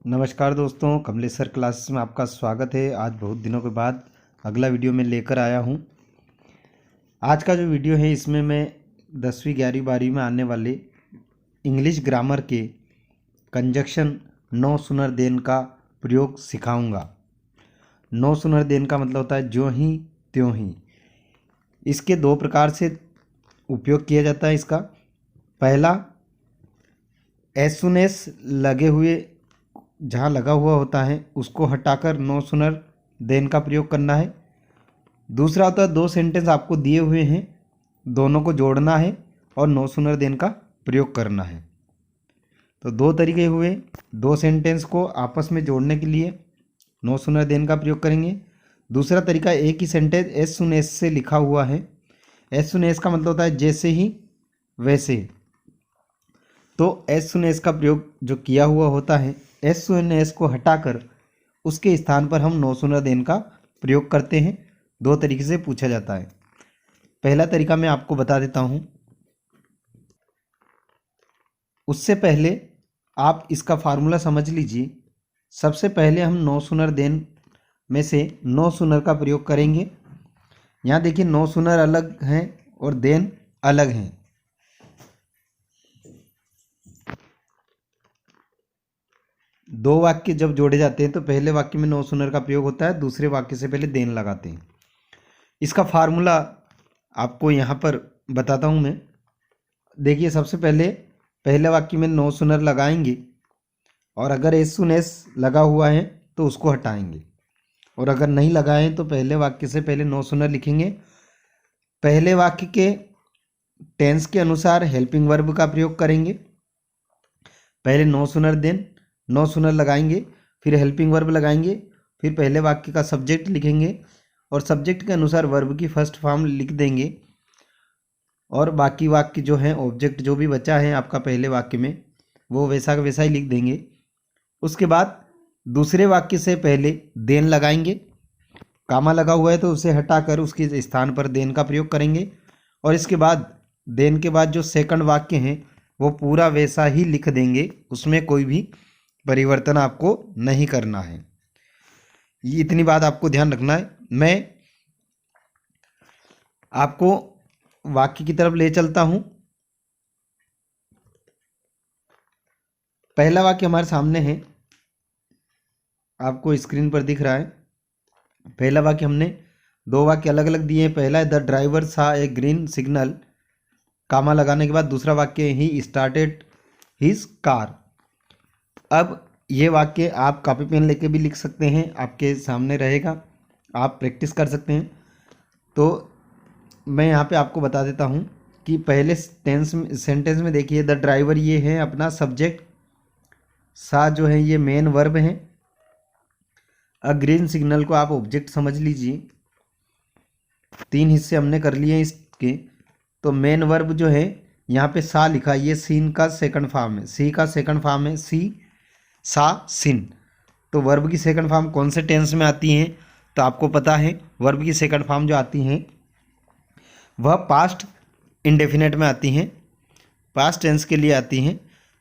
नमस्कार दोस्तों, कमलेश्वर क्लासेस में आपका स्वागत है। आज बहुत दिनों के बाद अगला वीडियो में लेकर आया हूं। आज का जो वीडियो है इसमें मैं 10वीं 11वीं 12वीं में आने वाले इंग्लिश ग्रामर के कंजक्शन नो सुनर देन का प्रयोग सिखाऊंगा। नो सुनर देन का मतलब होता है जो ही त्यों ही। इसके दो प्रकार से उपयोग किया जाता है इसका। पहला, एज सुन एज लगे हुए जहाँ लगा हुआ होता है उसको हटाकर नो सुनर देन का प्रयोग करना है। दूसरा होता है दो सेंटेंस आपको दिए हुए हैं, दोनों को जोड़ना है और नो सुनर देन का प्रयोग करना है। तो दो तरीके हुए। दो सेंटेंस को आपस में जोड़ने के लिए नो सुनर देन का प्रयोग करेंगे। दूसरा तरीका, एक ही सेंटेंस एज सुन एज से लिखा हुआ है। एज सुन एज का मतलब होता है जैसे ही वैसे। तो एज सुन एज का प्रयोग जो किया हुआ होता है, एज सुन एज को हटाकर उसके स्थान पर हम नो सुनर देन का प्रयोग करते हैं। दो तरीके से पूछा जाता है। पहला तरीका मैं आपको बता देता हूं। उससे पहले आप इसका फार्मूला समझ लीजिए। सबसे पहले हम नो सुनर देन में से नो सुनर का प्रयोग करेंगे। यहाँ देखिए, नो सुनर अलग हैं और देन अलग हैं। दो वाक्य जब जोड़े जाते हैं तो पहले वाक्य में नो सुनर का प्रयोग होता है, दूसरे वाक्य से पहले देन लगाते हैं। इसका फार्मूला आपको यहाँ पर बताता हूँ मैं। देखिए, सबसे पहले पहले वाक्य में नो सुनर लगाएंगे और अगर एज सुन एज लगा हुआ है तो उसको हटाएंगे, और अगर नहीं लगाएं तो पहले वाक्य से पहले नो सुनर लिखेंगे। पहले वाक्य के टेंस के अनुसार हेल्पिंग वर्ब का प्रयोग करेंगे। पहले no sooner then no sooner लगाएंगे, फिर हेल्पिंग वर्ब लगाएंगे, फिर पहले वाक्य का सब्जेक्ट लिखेंगे और सब्जेक्ट के अनुसार वर्ब की फर्स्ट फॉर्म लिख देंगे, और बाकी वाक्य जो है ऑब्जेक्ट जो भी बचा है आपका पहले वाक्य में वो वैसा का वैसा ही लिख देंगे। उसके बाद दूसरे वाक्य से पहले देन लगाएंगे। कामा लगा हुआ है तो उसे हटाकर उसके स्थान पर देन का प्रयोग करेंगे, और इसके बाद देन के बाद जो सेकंड वाक्य हैं वो पूरा वैसा ही लिख देंगे, उसमें कोई भी परिवर्तन आपको नहीं करना है। ये इतनी बात आपको ध्यान रखना है। मैं आपको वाक्य की तरफ ले चलता हूं। पहला वाक्य हमारे सामने है, आपको स्क्रीन पर दिख रहा है। पहला वाक्य हमने दो वाक्य अलग अलग दिए हैं। पहला है द ड्राइवर सा ए ग्रीन सिग्नल, कामा लगाने के बाद दूसरा वाक्य ही स्टार्टेड हिज कार। अब ये वाक्य आप कॉपी पेन लेके भी लिख सकते हैं, आपके सामने रहेगा, आप प्रैक्टिस कर सकते हैं। तो मैं यहाँ पे आपको बता देता हूँ कि पहले सेंटेंस में देखिए, द ड्राइवर ये है अपना सब्जेक्ट, सा जो है ये मेन वर्ब है, अ ग्रीन सिग्नल को आप ऑब्जेक्ट समझ लीजिए। तीन हिस्से हमने कर लिए इसके। तो मेन वर्ब जो है यहाँ पे सा लिखा, ये सीन का सेकंड फॉर्म है, सी का सेकंड फॉर्म है, सी सा सिन। तो वर्ब की सेकंड फॉर्म कौन से टेंस में आती हैं तो आपको पता है। वर्ब की सेकंड फॉर्म जो आती हैं वह पास्ट इंडेफिनेट में आती हैं, पास्ट टेंस के लिए आती हैं।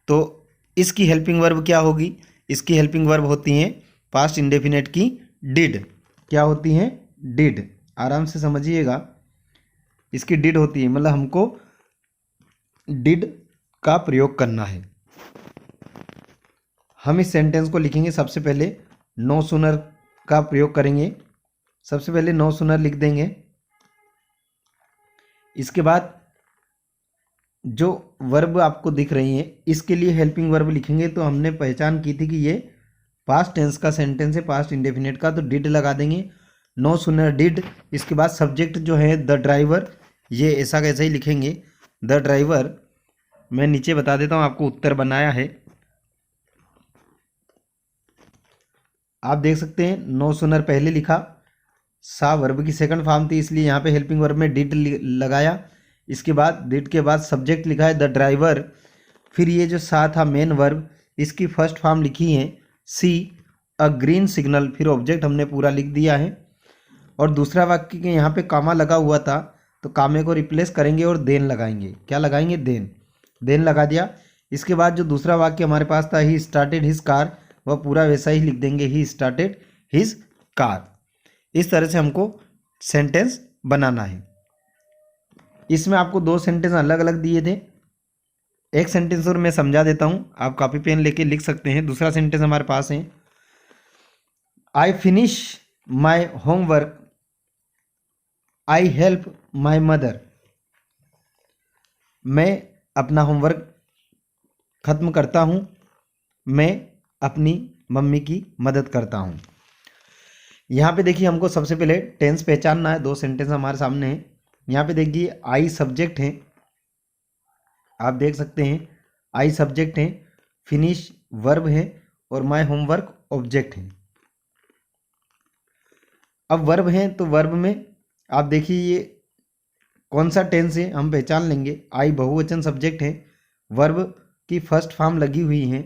तो इसकी हेल्पिंग वर्ब क्या होगी? इसकी हेल्पिंग वर्ब होती हैं पास्ट इंडेफिनेट की डिड। क्या होती हैं? डिड। आराम से समझिएगा, इसकी डिड होती है, मतलब हमको डिड का प्रयोग करना है। हम इस सेंटेंस को लिखेंगे। सबसे पहले नो सुनर का प्रयोग करेंगे। सबसे पहले नो सुनर लिख देंगे। इसके बाद जो वर्ब आपको दिख रही है इसके लिए हेल्पिंग वर्ब लिखेंगे। तो हमने पहचान की थी कि ये पास्ट टेंस का सेंटेंस है, पास्ट इंडेफिनेट का, तो डिड लगा देंगे। No sooner did. इसके बाद सब्जेक्ट जो है द ड्राइवर, ये ऐसा कैसे ही लिखेंगे, द ड्राइवर। मैं नीचे बता देता हूँ, आपको उत्तर बनाया है, आप देख सकते हैं। नो सुनर पहले लिखा, सा वर्ब की सेकंड फॉर्म थी इसलिए यहाँ पे हेल्पिंग वर्ब में डिड लगाया। इसके बाद डिड के बाद सब्जेक्ट लिखा है द ड्राइवर, फिर ये जो सा था मेन वर्ब, इसकी फर्स्ट फॉर्म लिखी है सी अ ग्रीन सिग्नल, फिर ऑब्जेक्ट हमने पूरा लिख दिया है। और दूसरा वाक्य के यहाँ पे कामा लगा हुआ था तो कामे को रिप्लेस करेंगे और देन लगाएंगे। क्या लगाएंगे? देन। देन लगा दिया। इसके बाद जो दूसरा वाक्य हमारे पास था, ही स्टार्टेड हिज कार, वह पूरा वैसा ही लिख देंगे, ही स्टार्टेड हिज कार। इस तरह से हमको सेंटेंस बनाना है। इसमें आपको 2 सेंटेंस अलग अलग दिए थे। एक सेंटेंस और मैं समझा देता हूँ, आप कॉपी पेन लेके लिख सकते हैं। दूसरा सेंटेंस हमारे पास है, I finish my homework, I help my mother. मैं अपना होमवर्क खत्म करता हूँ, मैं अपनी मम्मी की मदद करता हूँ। यहाँ पे देखिए हमको सबसे पहले टेंस पहचानना है। 2 सेंटेंस हमारे सामने हैं। यहाँ पे देखिए आई सब्जेक्ट है, आप देख सकते हैं आई सब्जेक्ट है, फिनिश वर्ब है और माय होमवर्क ऑब्जेक्ट है। अब वर्ब है तो वर्ब में आप देखिए ये कौन सा टेंस है हम पहचान लेंगे। आई बहुवचन सब्जेक्ट है, वर्ब की फर्स्ट फॉर्म लगी हुई है।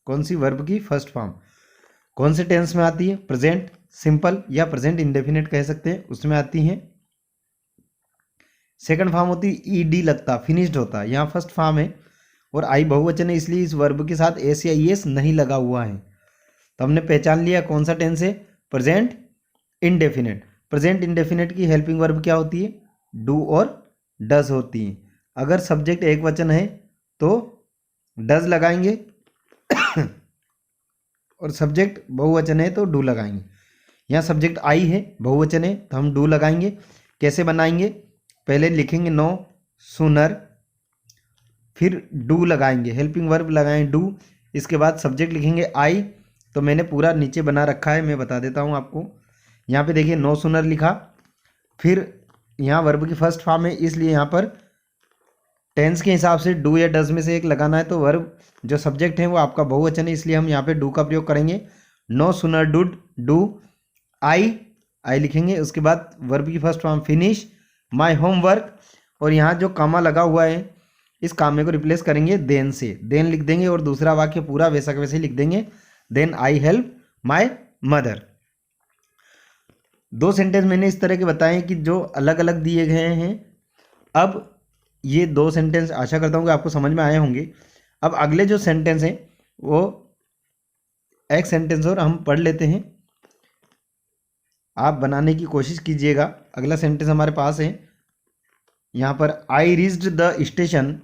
कौन सी वर्ब की फर्स्ट फॉर्म कौन से टेंस में आती है? प्रेजेंट सिंपल या प्रेजेंट इंडेफिनिट कह सकते हैं, उसमें आती है। सेकंड फॉर्म होती है ईडी लगता, फिनिश्ड होता, यहाँ फर्स्ट फॉर्म है और आई बहुवचन है इसलिए इस वर्ब के साथ एस या ईएस नहीं लगा हुआ है। तो हमने पहचान लिया कौन सा टेंस है, प्रेजेंट इंडेफिनिट। प्रेजेंट इंडेफिनिट की हेल्पिंग वर्ब क्या होती है? डू और डज होती है। अगर सब्जेक्ट एक वचन है तो डज लगाएंगे और सब्जेक्ट बहुवचन है तो डू लगाएंगे। यहाँ सब्जेक्ट आई है, बहुवचन है तो हम डू लगाएंगे। कैसे बनाएंगे? पहले लिखेंगे नो सूनर, फिर डू लगाएंगे, हेल्पिंग वर्ब लगाएंगे डू, इसके बाद सब्जेक्ट लिखेंगे आई। तो मैंने पूरा नीचे बना रखा है, मैं बता देता हूँ आपको। यहाँ पे देखिए नो सूनर लिखा, फिर यहाँ वर्ब की फर्स्ट फॉर्म है इसलिए यहाँ पर टेंस के हिसाब से डू या डज में से एक लगाना है। तो वर्ब जो सब्जेक्ट है वो आपका बहुवचन है इसलिए हम यहाँ पे डू का प्रयोग करेंगे। No sooner did do I लिखेंगे, उसके बाद वर्ब की first form finish my homework, और यहाँ जो कामा लगा हुआ है इस कामे को रिप्लेस करेंगे देन से, देन लिख देंगे और दूसरा वाक्य पूरा वैसा के वैसे लिख देंगे, then I help my mother. 2 sentence मैंने इस तरह के बताए कि जो अलग अलग दिए गए हैं। अब ये 2 सेंटेंस आशा करता हूँ कि आपको समझ में आए होंगे। अब अगले जो सेंटेंस हैं वो एक सेंटेंस और हम पढ़ लेते हैं, आप बनाने की कोशिश कीजिएगा। अगला सेंटेंस हमारे पास है यहाँ पर, आई रीच्ड द स्टेशन,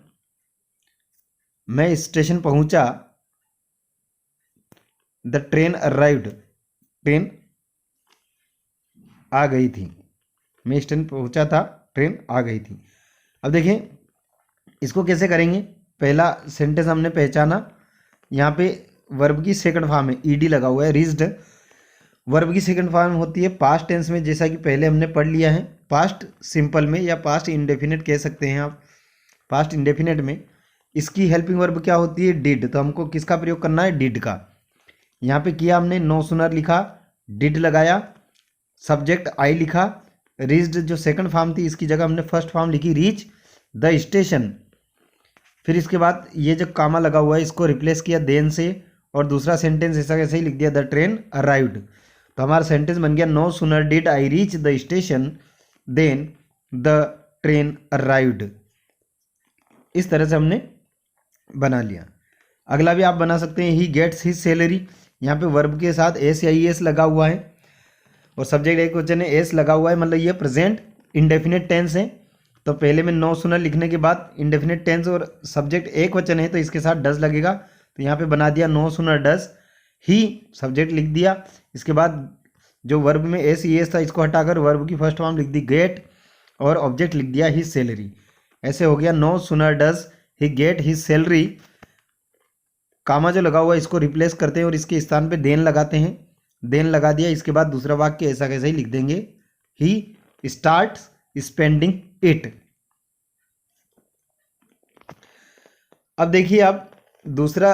मैं स्टेशन पहुंचा, द ट्रेन अराइव्ड, ट्रेन आ गई थी, मैं स्टेशन पहुंचा था, ट्रेन आ गई थी। अब देखें इसको कैसे करेंगे। पहला सेंटेंस हमने पहचाना, यहाँ पे वर्ब की सेकंड फॉर्म है, ईडी लगा हुआ है, रीच्ड। वर्ब की सेकंड फॉर्म होती है पास्ट टेंस में, जैसा कि पहले हमने पढ़ लिया है। पास्ट सिंपल में या पास्ट इंडेफिनिट कह सकते हैं आप। पास्ट इंडेफिनिट में इसकी हेल्पिंग वर्ब क्या होती है? डिड। तो हमको किसका प्रयोग करना है? डिड का। यहाँ पे किया हमने, नो सूनर लिखा, डिड लगाया, सब्जेक्ट आई लिखा, रीच्ड जो सेकंड फॉर्म थी इसकी जगह हमने फर्स्ट फॉर्म लिखी, रीच द स्टेशन। फिर इसके बाद ये जो कामा लगा हुआ है इसको रिप्लेस किया देन से, और दूसरा सेंटेंस ऐसा कैसे ही लिख दिया, द ट्रेन अराइव्ड। तो हमारा सेंटेंस बन गया, no sooner did I reach the station then the train arrived. इस तरह से हमने बना लिया। अगला भी आप बना सकते हैं, ही गेट्स हिज सैलरी। यहाँ पे वर्ब के साथ एस या ई एस लगा हुआ है और सब्जेक्ट एक वचन है, एस लगा हुआ है, मतलब ये प्रेजेंट इंडेफिनिट टेंस है। तो पहले में नो सूनर लिखने के बाद इंडेफिनिट टेंस और सब्जेक्ट एक वचन है तो इसके साथ डज लगेगा। तो यहाँ पे बना दिया no sooner does he, subject लिख दिया, इसके बाद जो वर्ब में एस ई एस था इसको हटाकर वर्ब की फर्स्ट फॉर्म लिख दी गेट, और ऑब्जेक्ट लिख दिया हिज सैलरी। ऐसे हो गया, no sooner does he get his salary. Comma जो लगा हुआ है इसको रिप्लेस करते हैं और इसके स्थान पे देन लगाते हैं, देन लगा दिया, इसके बाद दूसरा वाक्य ऐसा कैसे ही लिख देंगे, ही स्टार्ट्स स्पेंडिंग इट। अब देखिए आप दूसरा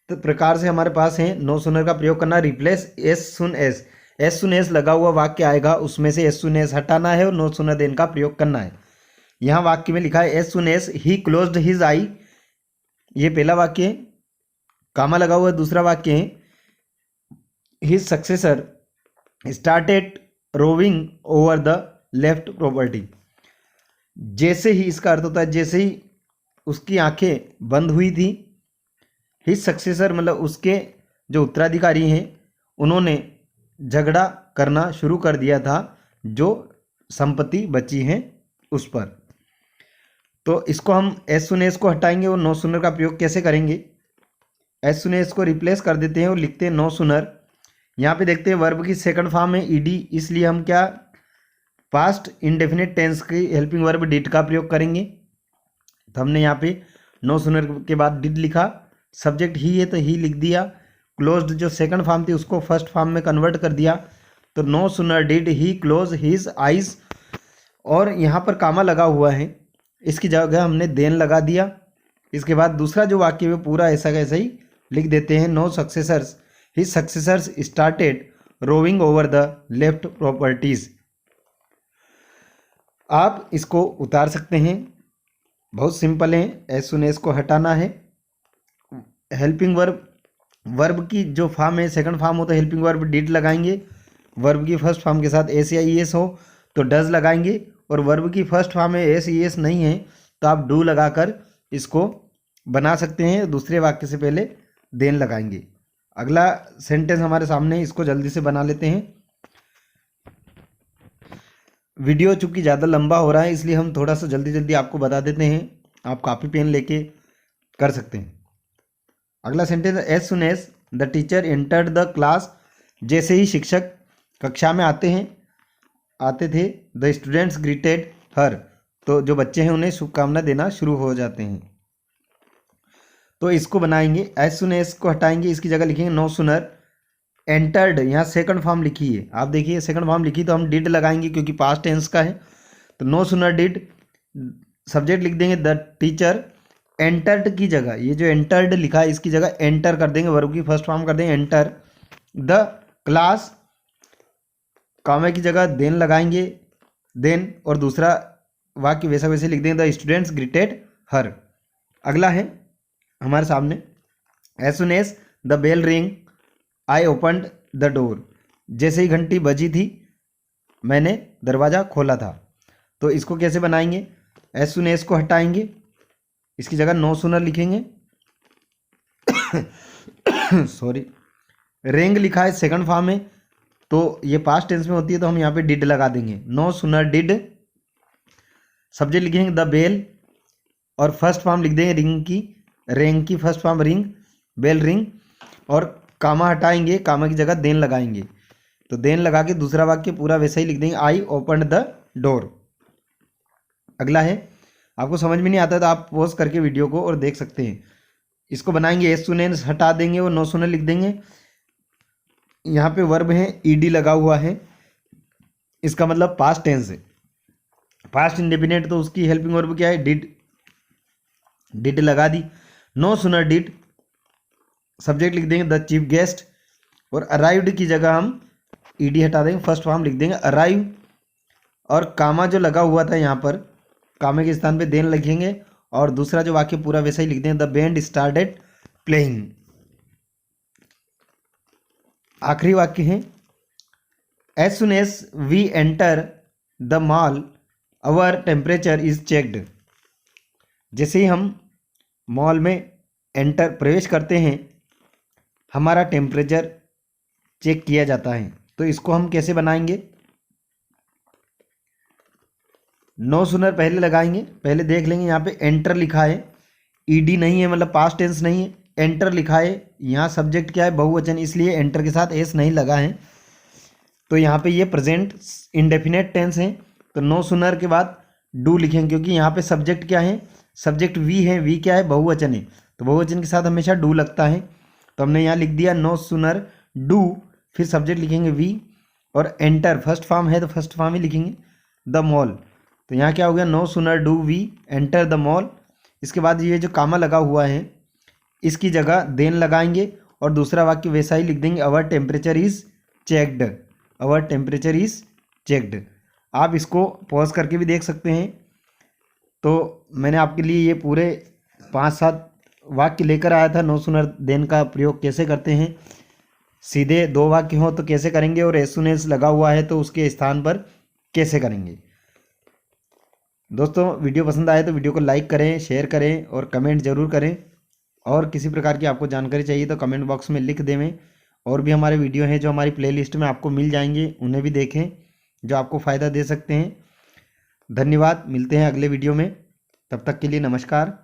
प्रकार से हमारे पास है नो सूनर का प्रयोग करना, रिप्लेस एस सुन एस। एस सुन एस लगा हुआ वाक्य आएगा, उसमें से एस सुन एस हटाना है और नो सूनर देन का प्रयोग करना है। यहाँ वाक्य में लिखा है एस सुन एस ही क्लोज्ड हिज आई, ये पहला वाक्य है, कामा लगा हुआ दूसरा वाक्य है, his successor started roving over the left property. जैसे ही, इसका अर्थ होता है जैसे ही उसकी आंखें बंद हुई थी, हिज सक्सेसर मतलब उसके जो उत्तराधिकारी हैं उन्होंने झगड़ा करना शुरू कर दिया था जो संपत्ति बची हैं उस पर। तो इसको हम एज सुन एज को हटाएंगे और नो सुनर का प्रयोग कैसे करेंगे। एज सुन एज को रिप्लेस कर देते हैं और लिखते हैं नो सुनर। यहाँ पे देखते हैं वर्ब की सेकंड फॉर्म है ईडी, इसलिए हम क्या पास्ट इंडेफिनिट टेंस की हेल्पिंग वर्ब डिड का प्रयोग करेंगे। तो हमने यहाँ पे नो सुनर के बाद डिड लिखा, सब्जेक्ट ही है तो ही लिख दिया, क्लोज्ड जो सेकंड फॉर्म थी उसको फर्स्ट फॉर्म में कन्वर्ट कर दिया। तो no sooner did he close his eyes, और यहाँ पर कामा लगा हुआ है, इसकी जगह हमने देन लगा दिया। इसके बाद दूसरा जो वाक्य है पूरा ऐसा कैसा ही लिख देते हैं no successors his successors started roving over the left properties. आप इसको उतार सकते हैं, बहुत सिंपल है। एज सुन एज को हटाना है, हेल्पिंग वर्ब की जो फॉर्म है सेकंड फॉर्म हो तो हेल्पिंग वर्ब डिड लगाएंगे, वर्ब की फर्स्ट फॉर्म के साथ एस या ई एस हो तो डज लगाएंगे, और वर्ब की फर्स्ट फॉर्म में एस ई एस नहीं है तो आप डू लगाकर इसको बना सकते हैं। दूसरे वाक्य से पहले देन लगाएंगे। अगला सेंटेंस हमारे सामने है, इसको जल्दी से बना लेते हैं। वीडियो चूंकि ज़्यादा लंबा हो रहा है इसलिए हम थोड़ा सा जल्दी जल्दी आपको बता देते हैं, आप कॉपी पेन लेके कर सकते हैं। अगला sentence, as soon as the teacher entered the class, जैसे ही शिक्षक कक्षा में आते थे द स्टूडेंट्स ग्रीटेड हर, तो जो बच्चे हैं उन्हें शुभकामना देना शुरू हो जाते हैं। तो इसको बनाएंगे, एज सुन एज को हटाएंगे, इसकी जगह लिखेंगे नो सुनर एंटर्ड, यहाँ सेकंड फॉर्म लिखी है, आप देखिए सेकंड फॉर्म लिखी तो हम डिड लगाएंगे क्योंकि पास्ट टेंस का है। तो नो सुनर डिड, सब्जेक्ट लिख देंगे द टीचर, एंटर्ड की जगह ये जो एंटर्ड लिखा है इसकी जगह एंटर कर देंगे, वर्ब की फर्स्ट फॉर्म कर देंगे एंटर द क्लास, कामे की जगह देन लगाएंगे देन, और दूसरा वाक्य वैसा वैसे लिख देंगे द स्टूडेंट्स ग्रीटेड हर। अगला है हमारे सामने, as soon as the bell ring I opened the door, जैसे ही घंटी बजी थी मैंने दरवाज़ा खोला था। तो इसको कैसे बनाएंगे, एज सुन एज को हटाएंगे, इसकी जगह नो सुनर लिखेंगे सॉरी, रिंग लिखा है सेकंड फॉर्म में तो ये पास्ट टेंस में होती है तो हम यहाँ पे डिड लगा देंगे, नो सुनर डिड, सब्जेक्ट लिखेंगे द बेल और फर्स्ट फॉर्म लिख देंगे रिंग की first form ring, bell ring, और कामा हटाएंगे, कामा की जगह देन लगाएंगे। तो देन लगा के दूसरा वाक्य पूरा वैसा ही लिख देंगे, आई ओपन द डोर। अगला है, आपको समझ में नहीं आता तो आप पॉज करके वीडियो को और देख सकते हैं। इसको बनाएंगे, एज सुन एज हटा देंगे और नो सुनर लिख देंगे। यहाँ पे वर्ब है ईडी लगा हुआ है, इसका मतलब पास्ट टेंस है, पास्ट इंडेफिनिट तो उसकी हेल्पिंग वर्ब क्या है डिड लगा दी। नो सुनर डिड, सब्जेक्ट लिख देंगे द चीफ गेस्ट, और अराइव्ड की जगह हम ईडी हटा देंगे, फर्स्ट फॉर्म लिख देंगे अराइव, और कामा जो लगा हुआ था यहाँ पर कामे के स्थान पे देन लिखेंगे, और दूसरा जो वाक्य पूरा वैसा ही लिख देंगे द बैंड स्टार्टेड प्लेइंग। आखिरी वाक्य है, as soon as we enter the mall our temperature is checked, जैसे ही हम मॉल में प्रवेश करते हैं हमारा टेम्परेचर चेक किया जाता है। तो इसको हम कैसे बनाएंगे, नो सुनर पहले लगाएंगे, पहले देख लेंगे यहाँ पे एंटर लिखा है, ईडी नहीं है मतलब पास्ट टेंस नहीं है, एंटर लिखा है, यहाँ सब्जेक्ट क्या है बहुवचन, इसलिए एंटर के साथ एस नहीं लगा है, तो यहाँ पे ये प्रेजेंट इंडेफिनेट टेंस है। तो नो सुनर के बाद डू लिखेंगे क्योंकि यहाँ पे सब्जेक्ट क्या है, सब्जेक्ट वी है, वी क्या है बहुवचन है, तो बहुवचन के साथ हमेशा डू लगता है। तो हमने यहाँ लिख दिया नो सुनर डू, फिर सब्जेक्ट लिखेंगे वी, और एंटर फर्स्ट फॉर्म है तो फर्स्ट फॉर्म ही लिखेंगे द मॉल। तो यहाँ क्या हो गया, no sooner do we enter the mall. इसके बाद ये जो कामा लगा हुआ है इसकी जगह देन लगाएंगे, और दूसरा वाक्य वैसा ही लिख देंगे our temperature is checked, our temperature is checked. आप इसको पॉज करके भी देख सकते हैं। तो मैंने आपके लिए ये पूरे 5-7 वाक्य लेकर आया था, नो सुनर देन का प्रयोग कैसे करते हैं, सीधे 2 वाक्य हो तो कैसे करेंगे, और एज सुन एज लगा हुआ है तो उसके स्थान पर कैसे करेंगे। दोस्तों वीडियो पसंद आए तो वीडियो को लाइक करें, शेयर करें और कमेंट ज़रूर करें, और किसी प्रकार की आपको जानकारी चाहिए तो कमेंट बॉक्स में लिख देवें। और भी हमारे वीडियो हैं जो हमारी प्लेलिस्ट में आपको मिल जाएंगे, उन्हें भी देखें जो आपको फ़ायदा दे सकते हैं। धन्यवाद, मिलते हैं अगले वीडियो में, तब तक के लिए नमस्कार।